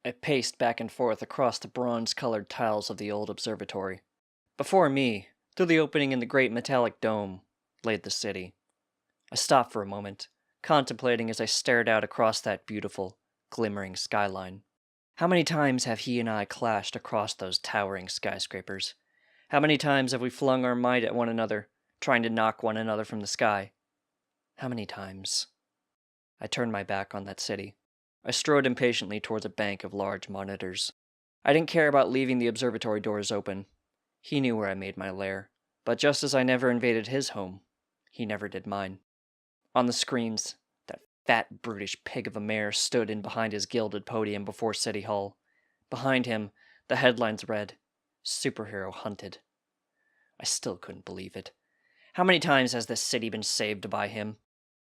I paced back and forth across the bronze-colored tiles of the old observatory. Before me, through the opening in the great metallic dome, lay the city. I stopped for a moment, contemplating as I stared out across that beautiful, glimmering skyline. How many times have he and I clashed across those towering skyscrapers? How many times have we flung our might at one another, trying to knock one another from the sky? How many times? I turned my back on that city. I strode impatiently towards a bank of large monitors. I didn't care about leaving the observatory doors open. He knew where I made my lair, but just as I never invaded his home, he never did mine. On the screens, that fat, brutish pig of a mayor stood in behind his gilded podium before City Hall. Behind him, the headlines read, "Superhero Hunted." I still couldn't believe it. How many times has this city been saved by him?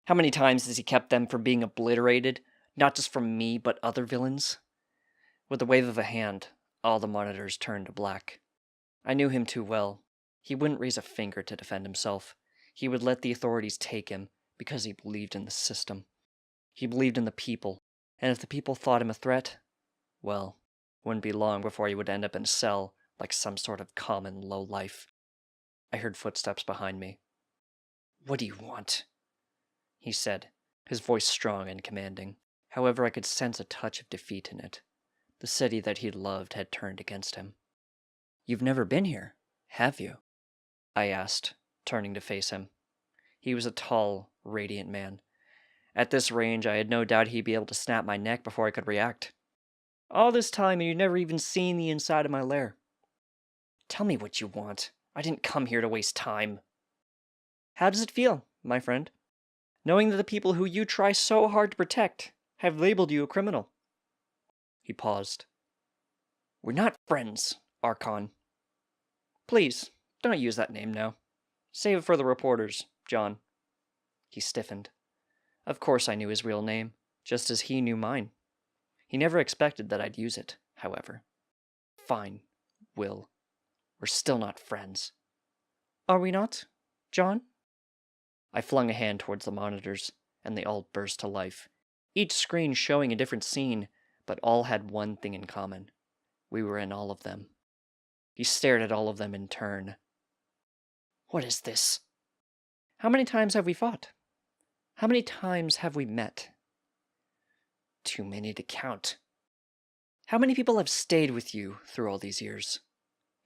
How many times has he kept them from being obliterated, not just from me, but other villains? With a wave of a hand, all the monitors turned to black. I knew him too well. He wouldn't raise a finger to defend himself. He would let the authorities take him because he believed in the system. He believed in the people, and if the people thought him a threat, well, wouldn't be long before he would end up in a cell like some sort of common lowlife. I heard footsteps behind me. "What do you want?" he said, his voice strong and commanding. However, I could sense a touch of defeat in it. The city that he loved had turned against him. "You've never been here, have you?" I asked, turning to face him. He was a tall, radiant man. At this range, I had no doubt he'd be able to snap my neck before I could react. "All this time and you've never even seen the inside of my lair." "Tell me what you want. I didn't come here to waste time." "How does it feel, my friend, knowing that the people who you try so hard to protect have labeled you a criminal?" He paused. "We're not friends, Archon." "Please, don't use that name now. Save it for the reporters, John." He stiffened. Of course I knew his real name, just as he knew mine. He never expected that I'd use it, however. "Fine, Will. We're still not friends." "Are we not, John?" I flung a hand towards the monitors, and they all burst to life, each screen showing a different scene, but all had one thing in common. We were in all of them. He stared at all of them in turn. "What is this? How many times have we fought? How many times have we met?" "Too many to count." "How many people have stayed with you through all these years?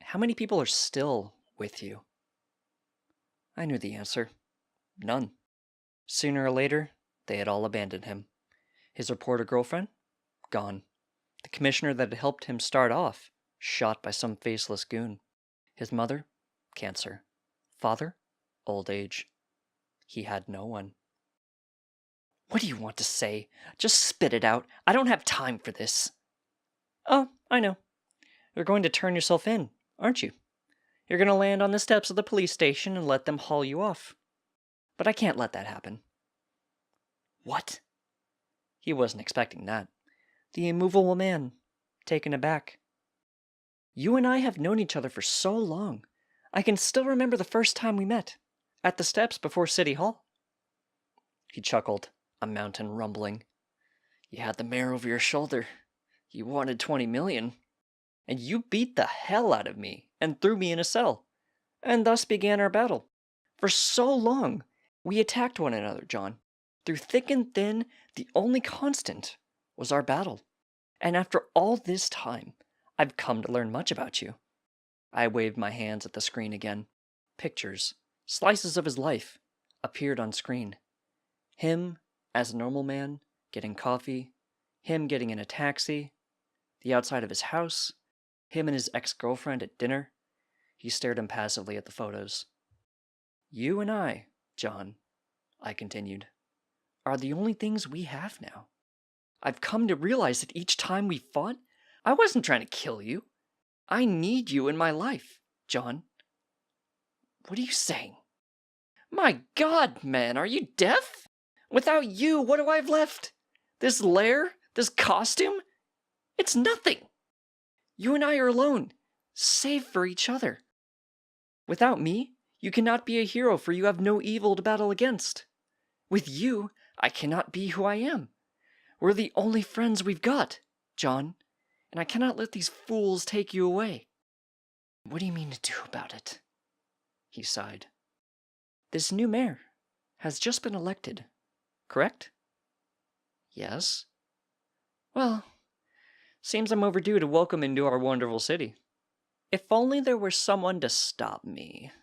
How many people are still with you?" I knew the answer. None. Sooner or later, they had all abandoned him. His reporter girlfriend? Gone. The commissioner that had helped him start off? Shot by some faceless goon. His mother? Cancer. Father? Old age. He had no one. "What do you want to say? Just spit it out. I don't have time for this." "Oh, I know. You're going to turn yourself in, aren't you? You're going to land on the steps of the police station and let them haul you off. But I can't let that happen." "What?" He wasn't expecting that. The immovable man, taken aback. "You and I have known each other for so long. I can still remember the first time we met, at the steps before City Hall." He chuckled, a mountain rumbling. "You had the mayor over your shoulder. You wanted 20 million. And you beat the hell out of me and threw me in a cell. And thus began our battle. For so long, we attacked one another, John. Through thick and thin, the only constant was our battle. And after all this time, I've come to learn much about you." I waved my hands at the screen again. Pictures, slices of his life, appeared on screen. Him, as a normal man, getting coffee. Him getting in a taxi. The outside of his house. Him and his ex-girlfriend at dinner. He stared impassively at the photos. "You and I, John," I continued, "are the only things we have now. I've come to realize that each time we fought, I wasn't trying to kill you. I need you in my life, John." "What are you saying?" "My God, man, are you deaf? Without you, what do I have left? This lair? This costume? It's nothing. You and I are alone, save for each other. Without me, you cannot be a hero, for you have no evil to battle against. With you, I cannot be who I am. We're the only friends we've got, John, and I cannot let these fools take you away. What do you mean to do about it? He sighed. This new mayor has just been elected, correct? Yes. Well, seems I'm overdue to welcome into our wonderful city. If only there were someone to stop me.